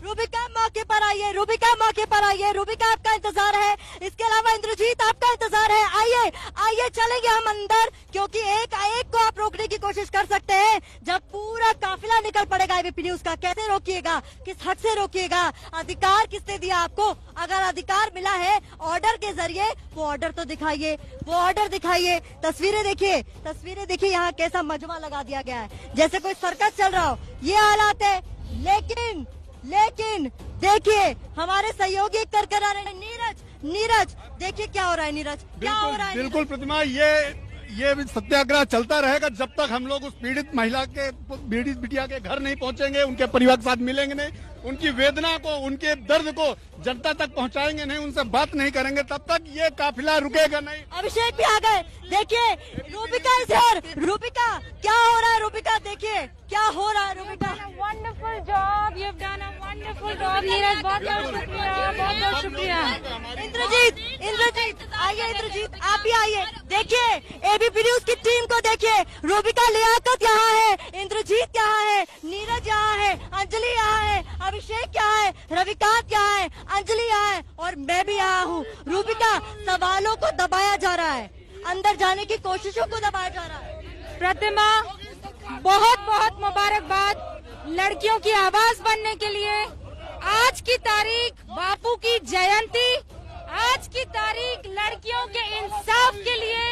रूबिका मौके पर आइए, रूबिका मौके पर आइए, रूबिका आपका इंतजार है, इसके अलावा इंद्रजीत आपका इंतजार है। आइए आइए चलेंगे हम अंदर, क्योंकि एक को आप रोकने की कोशिश कर सकते हैं। जब पूरा काफिला निकल पड़ेगा एबीपी न्यूज का, कैसे रोकिएगा, किस हक से रोकिएगा, अधिकार किसने दिया आपको? अगर अधिकार मिला है ऑर्डर के जरिए, वो ऑर्डर तो दिखाइए, वो ऑर्डर दिखाइए। तस्वीरें देखिए, तस्वीरें देखिए, यहाँ कैसा मजमा लगा दिया गया है, जैसे कोई सर्कस चल रहा हो, ये हालात है। लेकिन देखिए हमारे सहयोगी कर रहे हैं। नीरज देखिए क्या हो रहा है, नीरज क्या हो रहा है? बिल्कुल प्रतिमा, ये सत्याग्रह चलता रहेगा जब तक हम लोग उस पीड़ित महिला के, पीड़ित बिटिया के घर नहीं पहुंचेंगे, उनके परिवार के साथ मिलेंगे नहीं, उनकी वेदना को, उनके दर्द को जनता तक पहुंचाएंगे नहीं, उनसे बात नहीं करेंगे, तब तक ये काफिला रुकेगा नहीं। अभिषेक भी आ गए, देखिए रूबिका इज हियर। रूबिका क्या हो रहा है? रूबिका देखिए क्या हो रहा है। Rubika wonderful job, you have done a wonderful job Neeraj, बहुत बहुत शुक्रिया, बहुत बहुत शुक्रिया। इंद्रजीत आइए, इंद्रजीत आप भी आइए। देखिए एबीपी न्यूज की टीम को देखिए, रूबिका लियाकत यहाँ है, इंद्रजीत यहाँ है, नीरज यहाँ है, अंजलि यहाँ है, अभिषेक यहाँ है, रविकांत यहाँ है, अंजलि यहाँ है और मैं भी यहाँ हूँ। रूबिका सवालों को दबाया जा रहा है, अंदर जाने की कोशिशों को दबाया जा रहा है। प्रतिमा बहुत बहुत मुबारकबाद लड़कियों की आवाज बनने के लिए। आज की तारीख बापू की जयंती, आज की तारीख लड़कियों के इंसाफ के लिए।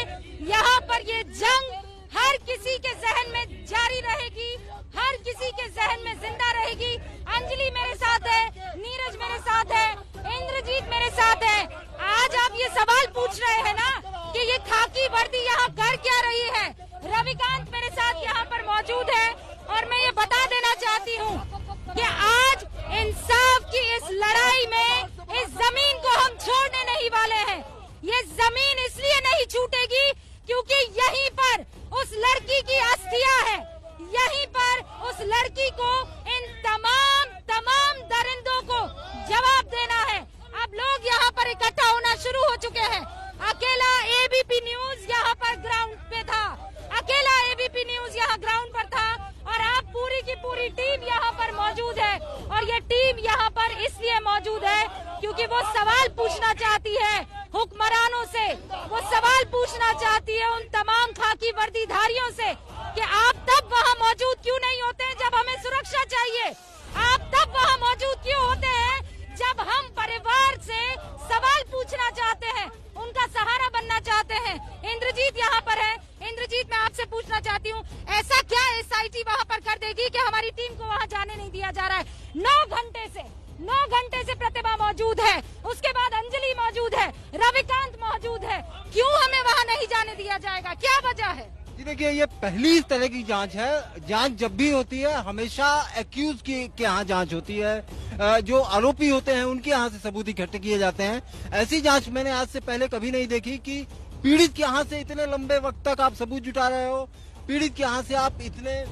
यहाँ पर ये जंग हर किसी के जहन में जारी रहेगी, हर किसी के जहन में जिंदा रहेगी। अंजलि मेरे साथ है, नीरज मेरे साथ है, इंद्रजीत मेरे साथ है। आज आप ये सवाल पूछ रहे हैं ना कि ये खाकी वर्दी यहाँ कर क्या रही है। रविकांत मेरे साथ यहाँ पर मौजूद है और मैं ये बता देना चाहती हूँ कि आज इंसाफ की इस लड़ाई में इस जमीन को हम छोड़ने नहीं वाले हैं। ये जमीन इसलिए नहीं छूटेगी क्योंकि यहीं पर उस लड़की की अस्थियां है, यहीं पर उस लड़की को, इन तमाम दरिंदों को जवाब देना है। अब लोग यहाँ पर इकट्ठा होना शुरू हो चुके हैं। अकेला एबीपी न्यूज यहाँ पर ग्राउंड पे था, अकेला एबीपी न्यूज यहाँ ग्राउंड पर था और आप पूरी की पूरी टीम यहाँ पर मौजूद है। और ये टीम यहाँ पर इसलिए मौजूद है क्योंकि वो सवाल पूछना चाहती है हुक्मरानों से, वो सवाल पूछना चाहती है उन तमाम खाकी वर्दीधारियों से कि आप तब वहाँ मौजूद क्यों नहीं होते हैं जब हमें सुरक्षा चाहिए। आप तब वहाँ मौजूद क्यों होते हैं जब हम परिवार से सवाल पूछना चाहते हैं, उनका सहारा बनना चाहते हैं। इंद्रजीत यहाँ पर है। इंद्रजीत, मैं आपसे पूछना चाहती हूँ, ऐसा क्या एसआईटी वहाँ पर कर देगी कि हमारी टीम को वहाँ जाने नहीं दिया जा रहा है? 9 घंटे से प्रतिभा मौजूद है, उसके बाद अंजलि मौजूद है, रविकांत मौजूद है, क्यों हमें वहाँ नहीं जाने दिया जाएगा? क्या वजह है? जी देखिए, ये पहली इस तरह की जांच है। जांच जब भी होती है हमेशा एक्यूज के यहाँ जांच होती है, जो आरोपी होते हैं उनके यहाँ से सबूत इकट्ठे किए जाते हैं। ऐसी जांच मैंने आज से पहले कभी नहीं देखी कि पीड़ित के यहाँ से इतने लंबे वक्त तक आप सबूत जुटा रहे हो, पीड़ित के यहाँ से आप इतने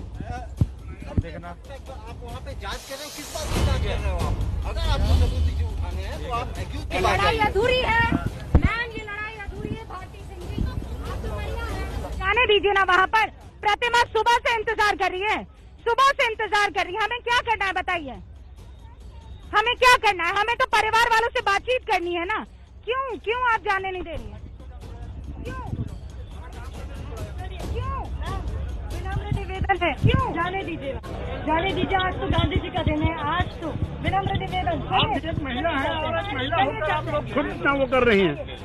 देखना आप वहाँ पे जांच कर रहे हो, किस बात की जांच कर रहे हो आप? अगर आपको सबूत उठाने हैं तो आप एक्यूज की लड़ाई अधूरी है मैम, ये लड़ाई अधूरी है। भारती सिंह जी, आप तो महिला हैं, जाने दीजिए ना वहाँ पर। प्रतिमा सुबह से इंतजार कर रही है, सुबह से इंतजार कर रही है। हमें क्या करना है बताइए, हमें क्या करना है? हमें तो परिवार वालों से बातचीत करनी है ना। क्यों आप जाने नहीं दे रही है? क्यों विनम्र निवेदन है, क्यों जाने दीजिए, जाने दीजिए। आज तो गांधी जी का दिन है, आज तो विनम्र निवेदन। आप एक महिला है और एक महिला होकर आप लोग खुद इतना वो कर रही हैं।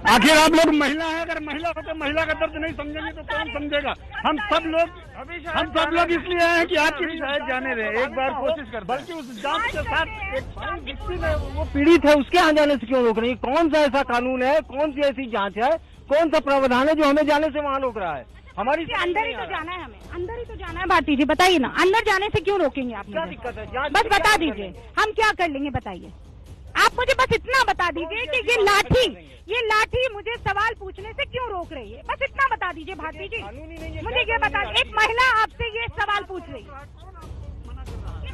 आखिर आप लोग महिला है, अगर महिला होकर महिला का दर्द नहीं समझेंगे तो कौन समझेगा? हम सब लोग इसलिए आए हैं कि आपकी शायद जाने दें, एक बार कोशिश कर, बल्कि उस जांच के साथ एक व्यक्ति में वो पीड़ित है उसके यहाँ जाने से क्यों रोक रही है? कौन सा ऐसा कानून है, कौन सी ऐसी जांच है, कौन सा प्रावधान है जो हमें जाने से वहाँ रोक रहा है? हमारी अंदर ही तो जाना है, हमें अंदर ही तो जाना है। भारती जी बताइए ना, अंदर जाने से क्यों रोकेंगे आप? क्या दिक्कत है? बस बता दीजिए, हम क्या कर लेंगे बताइए। आप मुझे बस इतना बता दीजिए कि ये लाठी मुझे सवाल पूछने से क्यों रोक रही है, बस इतना बता दीजिए भारती जी। मुझे ये बता, एक महिला आपसे ये सवाल पूछ रही है,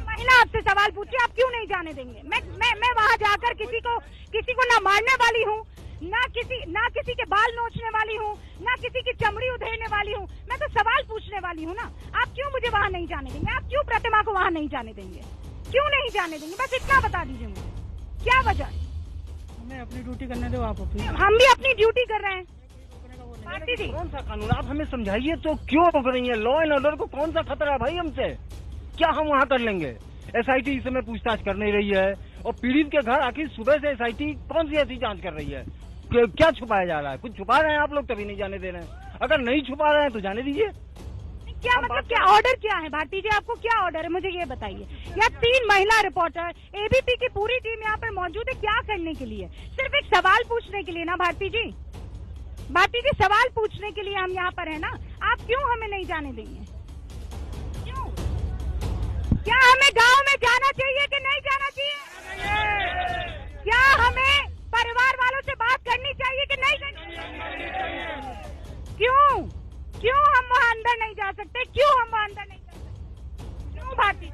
महिला आपसे सवाल पूछिए, आप क्यों नहीं जाने देंगे? मैं वहाँ जाकर किसी को ना मारने वाली हूँ, ना किसी के बाल नोचने वाली हूँ, ना किसी की चमड़ी उधेड़ने वाली हूँ। मैं तो सवाल पूछने वाली हूँ ना। आप क्यों मुझे वहाँ नहीं जाने देंगे? आप क्यों प्रतिमा को वहाँ नहीं जाने देंगे? क्यों नहीं जाने देंगे? बस इतना बता दीजिए मुझे, क्या वजह? हमें अपनी ड्यूटी करने दो, आप अपनी। हम भी अपनी ड्यूटी कर रहे हैं। भारती जी, कौन सा कानून, आप हमें समझाइए तो, क्यों रोक रही है? लॉ एंड ऑर्डर को कौन सा खतरा है भाई हमसे? क्या हम वहाँ कर लेंगे? SIT इस समय पूछताछ कर नहीं रही है, और पीड़ित के घर आखिर सुबह से SIT कौन सी ऐसी जांच कर रही है? क्या छुपाया जा रहा है? कुछ छुपा रहे हैं आप लोग, तभी नहीं जाने दे रहे हैं। अगर नहीं छुपा रहे हैं तो जाने दीजिए। क्या मतलब, क्या ऑर्डर क्या है? भारती जी, आपको क्या ऑर्डर है, मुझे ये बताइए। या 3 महिला रिपोर्टर, ABP की पूरी टीम यहाँ पर मौजूद है, क्या करने के लिए? सिर्फ एक सवाल पूछने के लिए ना भारती जी? भारती जी, सवाल पूछने के लिए हम यहाँ पर है ना। आप क्यों हमें नहीं जाने देंगे? क्यों? क्या हमें गांव में जाना चाहिए कि नहीं जाना चाहिए? क्या हमें परिवार वालों से बात करनी चाहिए कि नहीं करनी चाहिए? क्यों? क्यों हम वहाँ अंदर नहीं जा सकते? क्यों हम वहाँ अंदर नहीं जा सकते? क्यों भारती जी?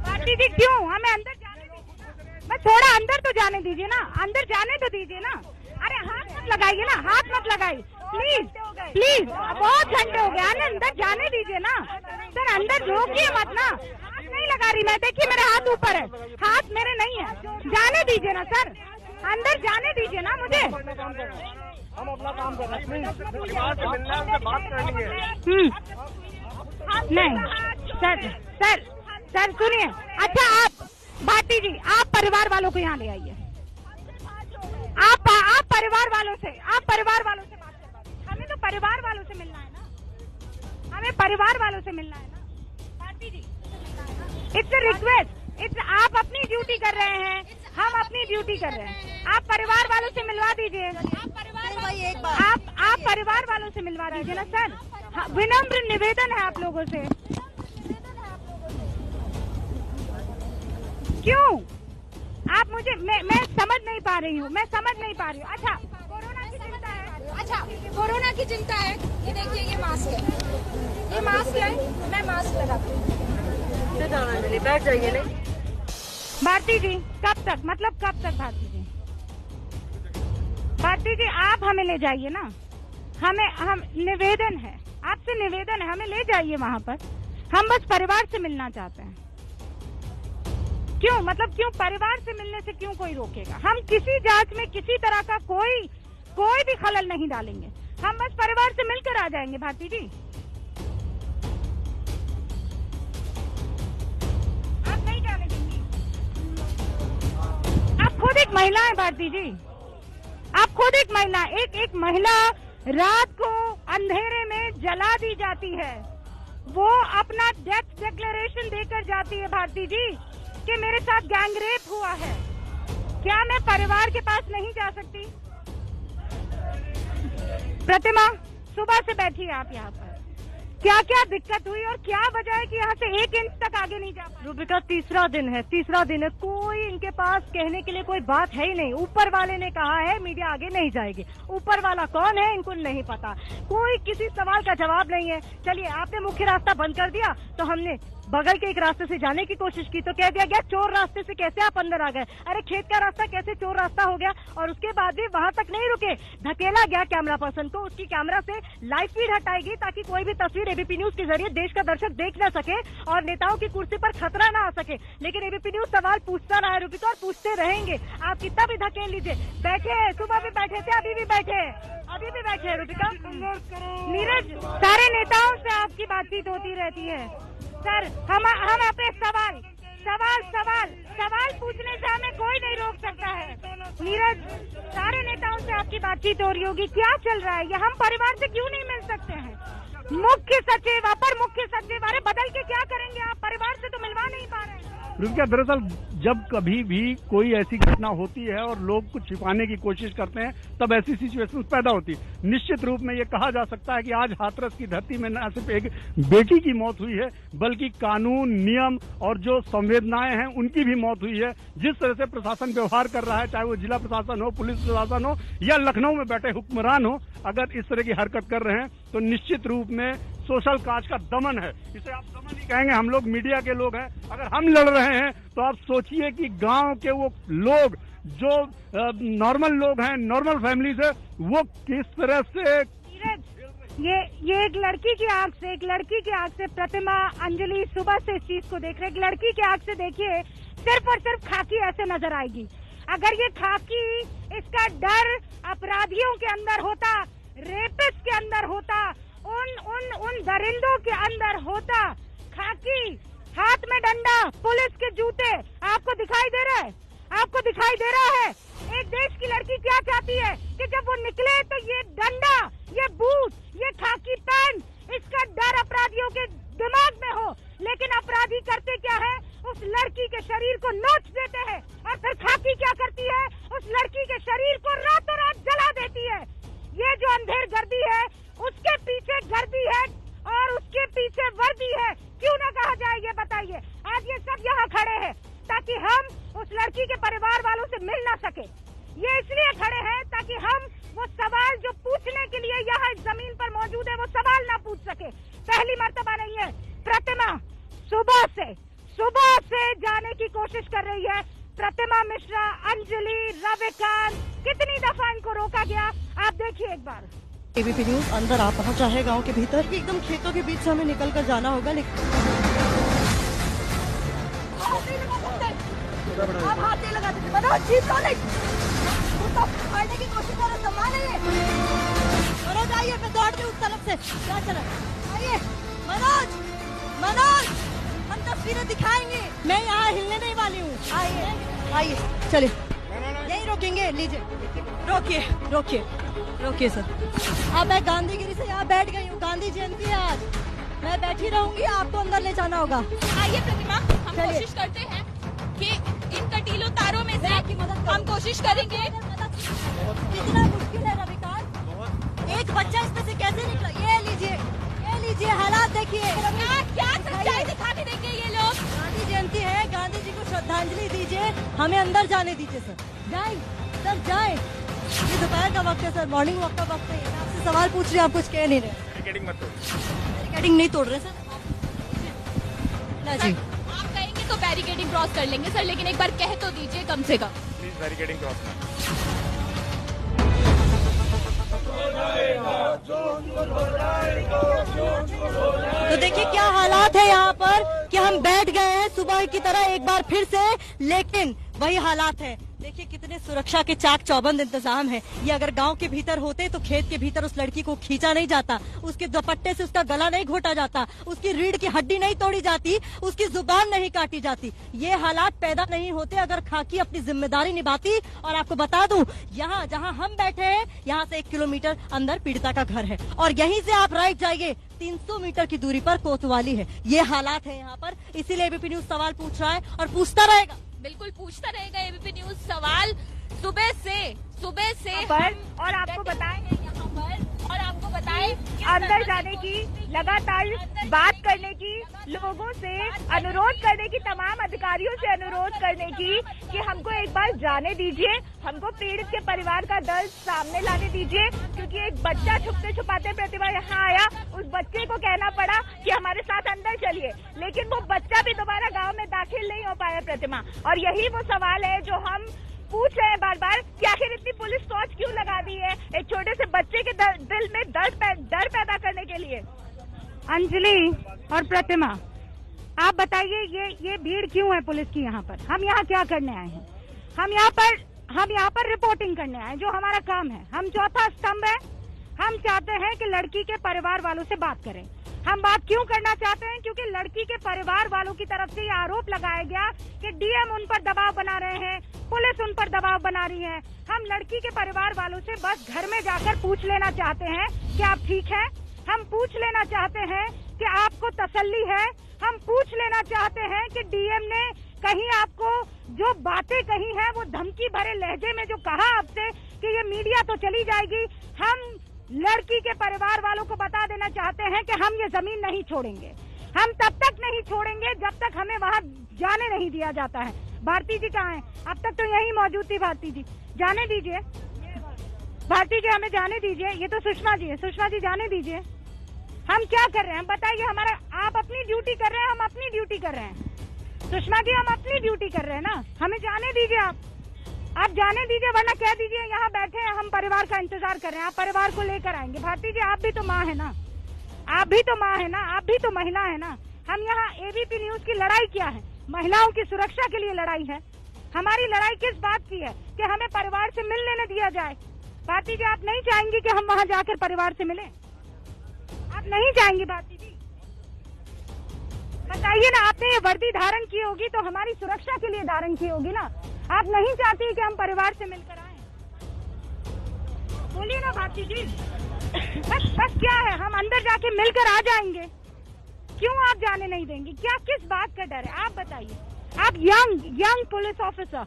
भारती जी, क्यों हमें अंदर जाने दीजिए ना? मैं थोड़ा अंदर तो जाने दीजिए ना, अंदर जाने तो दीजिए ना। अरे हाथ मत लगाइए ना, हाथ मत लगाइए प्लीज प्लीज, बहुत घंटे हो गए, अंदर जाने दीजिए ना सर, अंदर रोकिए मत ना। हाथ नहीं लगा रही मैं, देखिए मेरे हाथ ऊपर है, हाथ मेरे नहीं है, जाने दीजिए ना सर, अंदर जाने दीजिए ना मुझे। हम अपना काम कर रहे हैं, परिवार से मिलना है, उनसे बात करनी है। नहीं सर, सर सर सुनिए, अच्छा आप भारती जी, आप परिवार वालों को यहाँ ले आइए। आप परिवार वालों से बात करवाइए। हमें तो परिवार वालों से मिलना है ना, हमें परिवार वालों से मिलना है ना भारती जी। इट्स अ रिक्वेस्ट, इट्स, आप अपनी ड्यूटी कर रहे हैं, हम अपनी ड्यूटी कर रहे हैं, आप परिवार वालों से मिलवा दीजिए। आप परिवार वालों से मिलवा दीजिए ना सर, विनम्र निवेदन है आप लोगों से। क्यों? आप मुझे, मैं समझ नहीं पा रही हूँ, मैं समझ नहीं पा रही हूँ। अच्छा, कोरोना की चिंता है, अच्छा कोरोना की चिंता है, ये देखिए ये मास्क है, ये मास्क है, मैं मास्क लगाती हूँ। बैठ जाइए। नहीं भारती जी, कब तक, मतलब कब तक भारती जी? भारती जी, आप हमें ले जाइए ना, हम निवेदन है, आपसे निवेदन है, हमें ले जाइए वहाँ पर, हम बस परिवार से मिलना चाहते हैं। क्यों, मतलब क्यों परिवार से मिलने से क्यों कोई रोकेगा? हम किसी जांच में किसी तरह का कोई भी खलल नहीं डालेंगे, हम बस परिवार से मिलकर आ जाएंगे। भारती जी, आप नहीं जाने देंगी? आप खुद एक महिला है भारती जी, आप खुद एक महिला, एक महिला रात को अंधेरे में जला दी जाती है, वो अपना डेथ डिक्लेरेशन देकर जाती है भारती जी कि मेरे साथ गैंगरेप हुआ है। क्या मैं परिवार के पास नहीं जा सकती? प्रतिमा, सुबह से बैठी है आप यहाँ पर, क्या क्या दिक्कत हुई और क्या वजह है कि यहाँ से 1 इंच तक आगे नहीं जा पाए? रूबिका, तीसरा दिन है, कोई इनके पास कहने के लिए कोई बात है ही नहीं। ऊपर वाले ने कहा है मीडिया आगे नहीं जाएगी, ऊपर वाला कौन है इनको नहीं पता, कोई किसी सवाल का जवाब नहीं है। चलिए, आपने मुख्य रास्ता बंद कर दिया तो हमने बगल के एक रास्ते से जाने की कोशिश की तो कह दिया गया चोर रास्ते से कैसे आप अंदर आ गए। अरे खेत का रास्ता कैसे चोर रास्ता हो गया? और उसके बाद भी वहां तक नहीं रुके, धकेला गया कैमरा पर्सन को, उसकी कैमरा से लाइव फीड हटाएगी ताकि कोई भी तस्वीर एबीपी न्यूज के जरिए देश का दर्शक देख न सके और नेताओं की कुर्सी पर खतरा न आ सके। लेकिन एबीपी न्यूज सवाल पूछता रहा है रूबिका, और पूछते रहेंगे। आप कितना भी धकेल लीजिए, बैठे हैं, सुबह भी बैठे थे, अभी भी बैठे हैं रूबिका। नीरज, सारे नेताओं से आपकी बातचीत होती रहती है सर, हम अपने सवाल पूछने से हमें कोई नहीं रोक सकता है। नीरज, सारे नेताओं से आपकी बातचीत हो रही होगी, क्या चल रहा है ये? हम परिवार से क्यों नहीं मिल सकते हैं? मुख्य सचिव, अपर मुख्य सचिव, अरे बदल के क्या करेंगे आप? परिवार से तो मिलवा नहीं पा रहे हैं। रुकिया, दरअसल जब कभी भी कोई ऐसी घटना होती है और लोग कुछ छिपाने की कोशिश करते हैं, तब ऐसी सिचुएशन पैदा होती है। निश्चित रूप में ये कहा जा सकता है कि आज हाथरस की धरती में न सिर्फ एक बेटी की मौत हुई है, बल्कि कानून, नियम और जो संवेदनाएं हैं उनकी भी मौत हुई है। जिस तरह से प्रशासन व्यवहार कर रहा है, चाहे वो जिला प्रशासन हो, पुलिस प्रशासन हो या लखनऊ में बैठे हुक्मरान हो, अगर इस तरह की हरकत कर रहे हैं तो निश्चित रूप में सोशल काज का दमन है। इसे आप दमन ही कहेंगे, हम लोग मीडिया के लोग हैं। अगर हम लड़ रहे हैं तो आप सोचिए कि गांव के वो लोग जो ये एक लड़की की आंख से प्रतिमा, अंजलि सुबह से इस चीज को देख रहे। एक लड़की की आंख से देखिए, सिर्फ और सिर्फ खाकी ऐसे नजर आएगी। अगर ये खाकी, इसका डर अपराधियों के अंदर होता, रेपिस्ट के अंदर होता, उन दरिंदों के अंदर होता। खाकी, हाथ में डंडा, पुलिस के जूते, आपको दिखाई दे रहा है? आपको दिखाई दे रहा है? एक देश की लड़की क्या चाहती है कि जब वो निकले तो ये डंडा, ये बूट, ये खाकी पैंट, इसका डर अपराधियों के दिमाग में हो। लेकिन अपराधी करते क्या है? उस लड़की के शरीर को नोच देते हैं और फिर खाकी क्या करती है? उस लड़की के शरीर को रातों रात जला देती है। ये जो अंधेर गर्दी है, उसके पीछे गर्दी है और उसके पीछे वर्दी है। क्यों ना कहा जाए, ये बताइए। आज ये सब यहाँ खड़े हैं ताकि हम उस लड़की के परिवार वालों से मिल ना सके। ये इसलिए खड़े हैं ताकि हम वो सवाल जो पूछने के लिए यहाँ इस जमीन पर मौजूद है, वो सवाल ना पूछ सके। पहली मर्तबा नहीं है। प्रतिमा सुबह से जाने की कोशिश कर रही है। प्रतिमा मिश्रा, अंजलि, रविकांत, कितनी दफा इनको रोका गया, आप देखिए एक बार। एबीपी न्यूज अंदर आ पहुंचा है गांव के भीतर। एकदम खेतों के बीच से हमें निकल कर जाना होगा, लेकिन आप हाथ नहीं लगा देते। मनोज जीत तो नहीं, तो फाड़ने की कोशिश कर रहे, सम्मान है। मनोज आइए, मैं दौड़ रही हूँ उस तरफ से। क्या चला? आइए मनोज, हम तस्वीरें दिखाएंगे। मैं यहाँ हिलने नहीं वाली हूँ। आइए चलिए, यही रोकेंगे। लीजिए, रोकिए सर। अब मैं गांधीगिरी से यहाँ बैठ गई हूँ। गांधी जयंती है आज, मैं बैठी रहूंगी। आपको अंदर ले जाना होगा। आइए प्रतिमा, हम कोशिश करते हैं कि इन कटीलों तारों में से हम कोशिश करेंगे। कितना मुश्किल है रविकांत, एक बच्चा इसमें से कैसे निकला? ये लीजिए हालात देखिए। क्या सच्चाई दिखा के देंगे ये लोग? गांधी जयंती है, गांधी जी को श्रद्धांजलि दीजिए, हमें अंदर जाने दीजिए सर। जाए। ये दोपहर का वक्त है सर, मॉर्निंग वॉक का वक्त है। मैं आपसे सवाल पूछ रही हूँ, आप कुछ कह नहीं रहे। बैरिकेडिंग नहीं तोड़ रहे सर ना जी। आप कहेंगे तो बैरिकेडिंग क्रॉस कर लेंगे सर, लेकिन एक बार कह तो दीजिए कम से कम। Please barricading cross. तो देखिए क्या हालात है यहाँ पर कि हम बैठ गए हैं सुबह की तरह एक बार फिर से, लेकिन वही हालात है। देखिए कितने सुरक्षा के चाक चौबंद इंतजाम है। ये अगर गांव के भीतर होते तो खेत के भीतर उस लड़की को खींचा नहीं जाता, उसके दुपट्टे से उसका गला नहीं घोटा जाता, उसकी रीढ़ की हड्डी नहीं तोड़ी जाती, उसकी जुबान नहीं काटी जाती। ये हालात पैदा नहीं होते अगर खाकी अपनी जिम्मेदारी निभाती। और आपको बता दूं, यहाँ जहाँ हम बैठे हैं, यहाँ से 1 किलोमीटर अंदर पीड़िता का घर है और यहीं से आप राइट जाइए 300 मीटर की दूरी पर कोतवाली है। ये हालात है यहाँ पर, इसीलिए एबीपी न्यूज सवाल पूछ रहा है और पूछता रहेगा। बिल्कुल पूछता रहेगा एबीपी न्यूज सवाल सुबह से और आपको बताएं अंदर जाने की, लगातार बात करने की, लोगों से अनुरोध करने की, तमाम अधिकारियों से अनुरोध करने की कि हमको एक बार जाने दीजिए, हमको पीड़ित के परिवार का दर्द सामने लाने दीजिए। क्योंकि एक बच्चा छुपते छुपाते प्रतिभा यहाँ आया, उस बच्चे को कहना पड़ा कि हमारे साथ अंदर चलिए, लेकिन वो बच्चा भी दोबारा गाँव में दाखिल नहीं हो पाया प्रतिमा। और यही वो सवाल है जो हम पूछ रहे हैं बार बार कि आखिर इतनी पुलिस फौज क्यों लगा दी है एक छोटे से बच्चे के दिल में डर पैदा करने के लिए। अंजलि और प्रतिमा, आप बताइए ये भीड़ क्यों है पुलिस की यहाँ पर? हम यहाँ क्या करने आए हैं? हम यहाँ पर रिपोर्टिंग करने आए हैं, जो हमारा काम है। हम चौथा स्तंभ है। हम चाहते हैं कि लड़की के परिवार वालों से बात करें। हम बात क्यों करना चाहते हैं? क्योंकि लड़की के परिवार वालों की तरफ से ये आरोप लगाया गया कि डीएम उन पर दबाव बना रहे हैं, पुलिस उन पर दबाव बना रही है। हम लड़की के परिवार वालों से बस घर में जाकर पूछ लेना चाहते हैं कि आप ठीक हैं। हम पूछ लेना चाहते हैं कि आपको तसल्ली है। हम पूछ लेना चाहते हैं कि डीएम ने कहीं आपको जो बातें कही हैं, वो धमकी भरे लहजे में जो कहा आपसे कि ये मीडिया तो चली जाएगी, हम लड़की के परिवार वालों को बता देना चाहते हैं कि हम ये जमीन नहीं छोड़ेंगे। हम तब तक नहीं छोड़ेंगे जब तक हमें वहाँ जाने नहीं दिया जाता है। भारती जी कहाँ हैं? अब तक तो यहीं मौजूद थी भारती जी। जाने दीजिए भारती जी, हमें जाने दीजिए। ये तो सुषमा जी है। सुषमा जी जाने दीजिए। हम क्या कर रहे हैं बताइए? हमारा आप अपनी ड्यूटी कर रहे हैं, हम अपनी ड्यूटी कर रहे हैं। सुषमा जी हम अपनी ड्यूटी कर रहे हैं ना, हमें जाने दीजिए। आप आप जाने दीजिए, वरना कह दीजिए यहाँ बैठे हैं हम परिवार का इंतजार कर रहे हैं, आप परिवार को लेकर आएंगे। भारती जी, आप भी तो माँ है ना, आप भी तो माँ है ना, आप भी तो महिला है ना। हम यहाँ एबीपी न्यूज की लड़ाई क्या है? महिलाओं की सुरक्षा के लिए लड़ाई है। हमारी लड़ाई किस बात की है? कि हमें परिवार से मिलने न दिया जाए। भारती जी, आप नहीं चाहेंगी कि हम वहाँ जाकर परिवार से मिलें? आप नहीं चाहेंगी भारती जी? बताइए ना, आपने ये वर्दी धारण की होगी तो हमारी सुरक्षा के लिए धारण की होगी ना। आप नहीं चाहती कि हम परिवार से मिलकर आए? बोलिए ना भारती जी। बस क्या है, हम अंदर जाके मिलकर आ जाएंगे। क्यों आप जाने नहीं देंगी? क्या किस बात का डर है? आप बताइए। आप यंग पुलिस ऑफिसर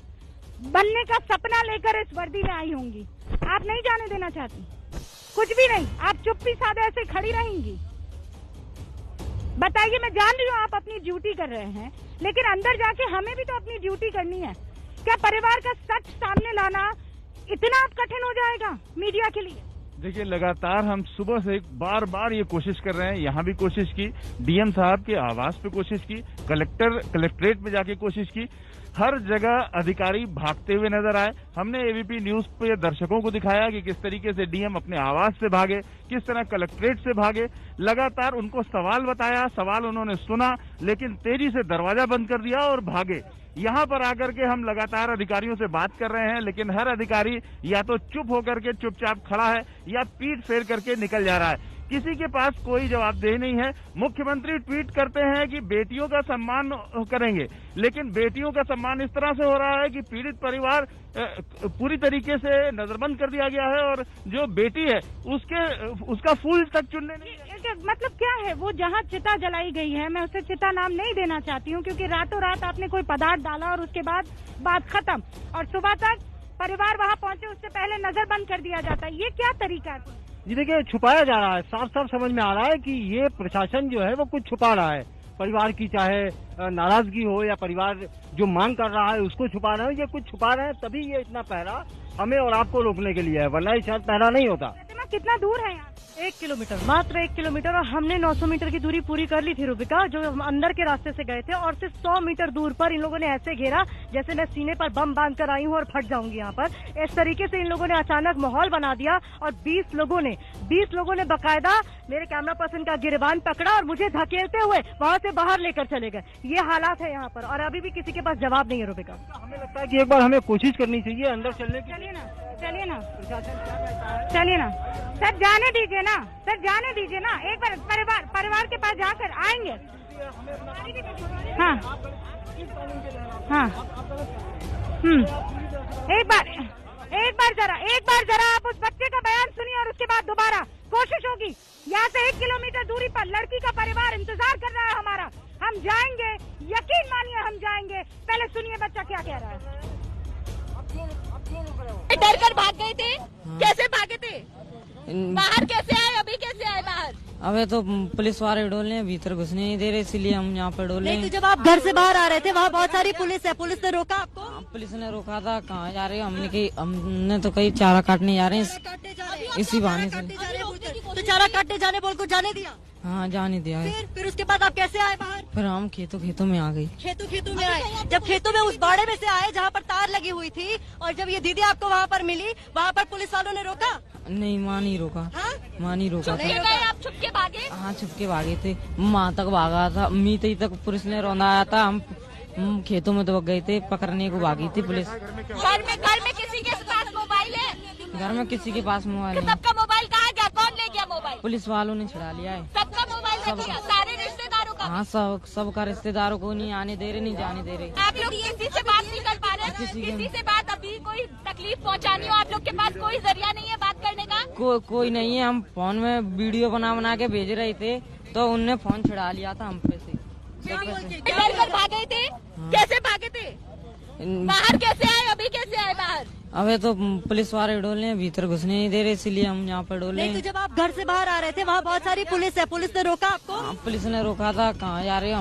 बनने का सपना लेकर इस वर्दी में आई होंगी, आप नहीं जाने देना चाहती? कुछ भी नहीं, आप चुप्पी साधे ऐसे खड़ी रहेंगी? बताइए। मैं जान रही हूँ आप अपनी ड्यूटी कर रहे हैं, लेकिन अंदर जाके हमें भी तो अपनी ड्यूटी करनी है। क्या परिवार का सच सामने लाना इतना कठिन हो जाएगा मीडिया के लिए? देखिए, लगातार हम सुबह से बार बार ये कोशिश कर रहे हैं। यहाँ भी कोशिश की, डीएम साहब के आवास पे कोशिश की, कलेक्ट्रेट में जाके कोशिश की। हर जगह अधिकारी भागते हुए नजर आए। हमने एबीपी न्यूज पे दर्शकों को दिखाया कि किस तरीके से डीएम अपने आवास से भागे, किस तरह कलेक्ट्रेट से भागे। लगातार उनको सवाल बताया, सवाल उन्होंने सुना, लेकिन तेजी से दरवाजा बंद कर दिया और भागे। यहाँ पर आकर के हम लगातार अधिकारियों से बात कर रहे हैं, लेकिन हर अधिकारी या तो चुप होकर के चुपचाप खड़ा है या पीठ फेर करके निकल जा रहा है। किसी के पास कोई जवाबदेही नहीं है। मुख्यमंत्री ट्वीट करते हैं कि बेटियों का सम्मान करेंगे, लेकिन बेटियों का सम्मान इस तरह से हो रहा है कि पीड़ित परिवार पूरी तरीके से नजरबंद कर दिया गया है और जो बेटी है उसका फूल तक चुनने नहीं है। मतलब क्या है? वो जहाँ चिता जलाई गई है, मैं उसे चिता नाम नहीं देना चाहती हूँ, क्योंकि रातों रात आपने कोई पदार्थ डाला और उसके बाद बात खत्म, और सुबह तक परिवार वहाँ पहुँचे उससे पहले नजर बंद कर दिया जाता है। ये क्या तरीका है? जी देखिए, छुपाया जा रहा है। साफ साफ समझ में आ रहा है कि ये प्रशासन जो है वो कुछ छुपा रहा है। परिवार की चाहे नाराजगी हो या परिवार जो मांग कर रहा है उसको छुपा रहे हैं। ये कुछ छुपा रहे हैं, तभी ये इतना पहरा हमें और आपको रोकने के लिए है, वरना ये शायद पहरा नहीं होता। कितना दूर है यहाँ? 1 किलोमीटर, मात्र 1 किलोमीटर। और हमने 900 मीटर की दूरी पूरी कर ली थी रूबिका, जो हम अंदर के रास्ते से गए थे। और सिर्फ 100 मीटर दूर पर इन लोगों ने ऐसे घेरा जैसे मैं सीने पर बम बांध कर आई हूँ और फट जाऊंगी यहाँ पर। इस तरीके से इन लोगों ने अचानक माहौल बना दिया और 20 लोगों ने बकायदा मेरे कैमरा पर्सन का गिरबान पकड़ा और मुझे धकेलते हुए वहाँ से बाहर लेकर चले गए। ये हालात है यहाँ पर, और अभी भी किसी के पास जवाब नहीं है रूबिका। हमें लगता है कि एक बार हमें कोशिश करनी चाहिए अंदर चलने की। चलिए ना सर, जाने दीजिए ना सर, जाने दीजिए ना। एक बार परिवार के पास जाकर आएंगे। हाँ हाँ, एक बार जरा आप उस बच्चे का बयान सुनिए और उसके बाद दोबारा कोशिश होगी। यहाँ से 1 किलोमीटर दूरी पर लड़की का परिवार इंतजार कर रहा है हमारा। हम जाएंगे, यकीन मानिए हम जाएंगे। पहले सुनिए बच्चा क्या कह रहा है। डर कर भाग गए थे? कैसे भागे थे? बाहर कैसे आए? अभी कैसे आए बाहर? अबे तो पुलिस वाले डोले भीतर घुसने नहीं दे रहे, इसलिए हम यहाँ पर डोले। नहीं, तो जब आप घर से बाहर आ रहे थे वहाँ बहुत सारी पुलिस है, पुलिस ने रोका आपको? पुलिस ने रोका था। कहाँ जा रहे हो? हमने तो कहीं चारा काटने जा रहे हैं, इसी बहाने से। तो चारा काटने जाने बोल को जाने दिया? हाँ, जाने दिया। फिर उसके बाद आप कैसे आए बाहर? फिर हम खेतों में आ गई। खेतों में आए? जब खेतों में उस बाड़े में से आए जहाँ पर तार लगी हुई थी, और जब ये दीदी आपको वहाँ पर मिली, वहाँ पर पुलिस वालों ने रोका? नहीं, माँ नहीं रोका। माँ नहीं रोका था। आप छुप के भागे? हाँ, छुप के भागे थे। माँ तक भागा था, मीत तक पुलिस ने रौंदाया था। हम खेतों में तो गए थे, पकड़ने को भागी थी पुलिस। घर में किसी के पास मोबाइल है? घर में किसी के पास मोबाइल नहीं। सबका मोबाइल कहाँ गया? कौन ले गया मोबाइल? पुलिस वालों ने छुड़ा लिया है। सबका मोबाइल ले गया? सारे रिश्तेदारों का? हाँ, सबका रिश्तेदारों को नहीं आने दे रहे, नहीं जाने दे रहे। आप लोग किसी से बात नहीं कर पा रहे? किसी से बात, अभी कोई तकलीफ पहुंचानी हो आप लोग के पास कोई जरिया नहीं है बात करने का? कोई नहीं है। हम फोन में वीडियो बना के भेज रहे थे, तो उनने फोन छुड़ा लिया था हम पे से। डर कर भागे थे? कैसे भागे थे? बाहर कैसे आए? अभी कैसे आए बाहर? अबे तो पुलिस वाले डोले भीतर घुसने नहीं दे रहे, इसलिए हम यहाँ पर डोले। नहीं, तो जब आप घर से बाहर आ रहे थे वहाँ बहुत सारी पुलिस है, पुलिस ने रोका आपको? हाँ, पुलिस ने रोका था। कहाँ जा रहे हो?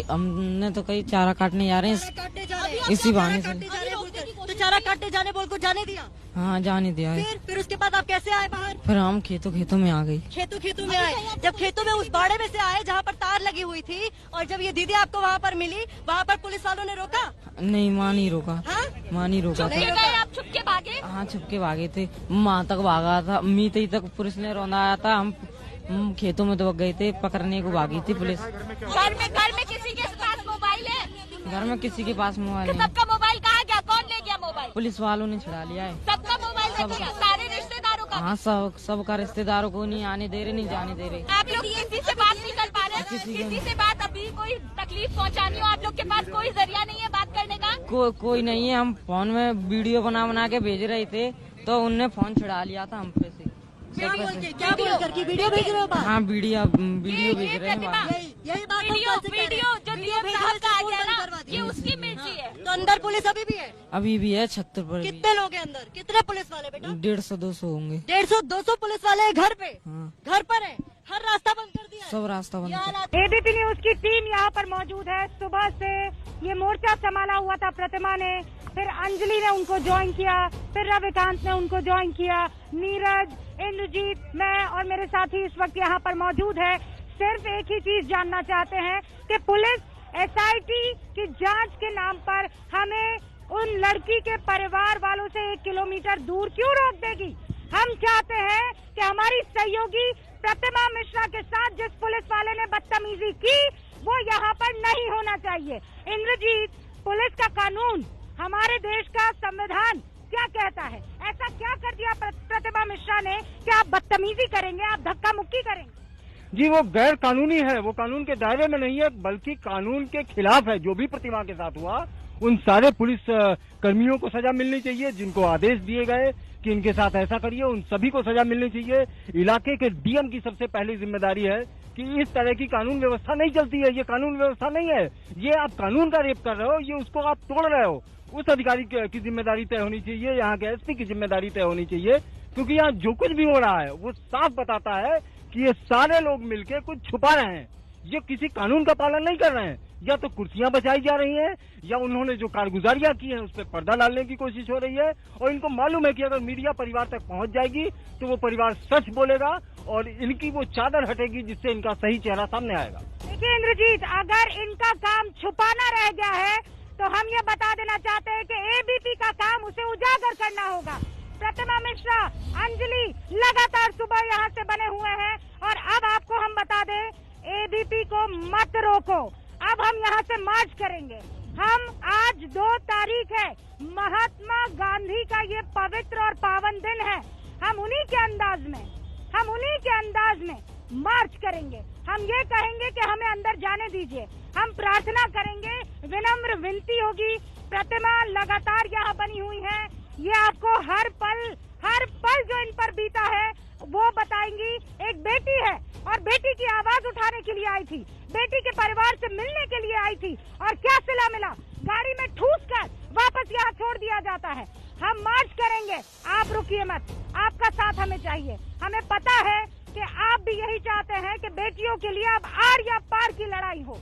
हमने तो कहीं चारा काटने जा रहे हैं, इसी बहाने से। तो चारा काटने जाने बोल को जाने दिया? हाँ जाने दिया है। फिर उसके बाद आप कैसे आए बाहर? फिर हम खेतों में आ गई। खेतों में आए। जब खेतों में उस बाड़े में से आए जहाँ पर तार लगी हुई थी, और जब ये दीदी आपको वहाँ पर मिली, वहाँ पर पुलिस वालों ने रोका? नहीं, माँ नहीं रोका। हाँ? माँ नहीं रोका था। आप छुप के भागे? हाँ छुप के भागे थे। माँ तक भागा था, मी तक पुलिस ने रोना आया था। हम खेतों में दबक गए थे, पकड़ने को भागी थी पुलिस। घर में किसी के पास मोबाइल है? घर में किसी के पास मोबाइल नहीं। सबका मोबाइल कहाँ गया? कौन ले गया मोबाइल? पुलिस वालों ने छुड़ा लिया है। सबका मोबाइल ले गया? सारे रिश्तेदारों का? हाँ सबका रिश्तेदारों को नहीं आने दे रहे, नहीं जाने दे रहे। आप लोग किसी से बात नहीं कर पा रहे? किसी से बात, अभी कोई तकलीफ पहुँचानी हो, आप लोग के पास कोई जरिया नहीं है बात करने का? कोई नहीं है। हम फोन में वीडियो बना के भेज रहे थे, तो उनने फोन छुड़ा लिया था हम पे से। क्या बोलकर की वीडियो भेज रहे हो? हाँ वीडियो भेज रहे हैं। यही बात वीडियो जो डीएम साहब का आ गया ना, ये उसकी मिर्ची है। तो अंदर पुलिस अभी भी है? अभी भी है, छत पर। कितने लोग हैं अंदर? कितने पुलिस वाले बेटा? 150-200 होंगे। 150-200 पुलिस वाले घर पे? हाँ। घर पर है? हर रास्ता बंद कर दिया? सब रास्ता बंद। एबीपी न्यूज की टीम यहाँ पर मौजूद है। सुबह से ये मोर्चा संभाला हुआ था प्रतिमा ने, फिर अंजलि ने उनको ज्वाइन किया, फिर रविकांत ने उनको ज्वाइन किया, नीरज, इंद्रजीत, मैं और मेरे साथी इस वक्त यहाँ पर मौजूद है। सिर्फ एक ही चीज जानना चाहते हैं कि पुलिस एसआईटी की जांच के नाम पर हमें उन लड़की के परिवार वालों से 1 किलोमीटर दूर क्यों रोक देगी? हम चाहते हैं कि हमारी सहयोगी प्रतिमा मिश्रा के साथ जिस पुलिस वाले ने बदतमीजी की, वो यहाँ पर नहीं होना चाहिए। इंद्रजीत, पुलिस का कानून, हमारे देश का संविधान क्या कहता है? ऐसा क्या कर दिया प्रतिमा मिश्रा ने कि आप बदतमीजी करेंगे, आप धक्का मुक्की करेंगे? जी वो गैर कानूनी है, वो कानून के दायरे में नहीं है, बल्कि कानून के खिलाफ है। जो भी प्रतिमा के साथ हुआ, उन सारे पुलिस कर्मियों को सजा मिलनी चाहिए जिनको आदेश दिए गए कि इनके साथ ऐसा करिए, उन सभी को सजा मिलनी चाहिए। इलाके के डीएम की सबसे पहली जिम्मेदारी है कि इस तरह की कानून व्यवस्था नहीं चलती है, ये कानून व्यवस्था नहीं है, ये आप कानून का रेप कर रहे हो, ये उसको आप तोड़ रहे हो। उस अधिकारी की जिम्मेदारी तय होनी चाहिए, यहाँ के एसपी की जिम्मेदारी तय होनी चाहिए, क्योंकि यहाँ जो कुछ भी हो रहा है वो साफ बताता है कि ये सारे लोग मिलकर कुछ छुपा रहे हैं, ये किसी कानून का पालन नहीं कर रहे हैं। या तो कुर्सियां बचाई जा रही हैं, या उन्होंने जो कारगुजारियां की हैं उस पर पर्दा डालने की कोशिश हो रही है, और इनको मालूम है कि अगर मीडिया परिवार तक पहुंच जाएगी तो वो परिवार सच बोलेगा और इनकी वो चादर हटेगी जिससे इनका सही चेहरा सामने आएगा। देखिए इंद्रजीत, अगर इनका काम छुपाना रह गया है तो हम ये बता देना चाहते हैं कि एबीपी का काम उसे उजागर करना होगा। प्रतिमा मिश्रा, अंजलि लगातार सुबह यहाँ से बने हुए हैं, और अब आपको हम बता दें, एबीपी को मत रोको। अब हम यहाँ से मार्च करेंगे। हम आज 2 तारीख है, महात्मा गांधी का ये पवित्र और पावन दिन है। हम उन्हीं के अंदाज में मार्च करेंगे। हम ये कहेंगे कि हमें अंदर जाने दीजिए। हम प्रार्थना करेंगे, विनम्र विनती होगी। प्रतिमा लगातार यहाँ बनी हुई है, ये आपको हर पल जो इन पर बीता है वो बताएंगी। एक बेटी है और बेटी की आवाज उठाने के लिए आई थी, बेटी के परिवार से मिलने के लिए आई थी, और क्या सिला मिला? गाड़ी में ठूस कर वापस यहाँ छोड़ दिया जाता है। हम मार्च करेंगे, आप रुकिए मत, आपका साथ हमें चाहिए। हमें पता है कि आप भी यही चाहते हैं कि बेटियों के लिए अब आर या पार की लड़ाई हो।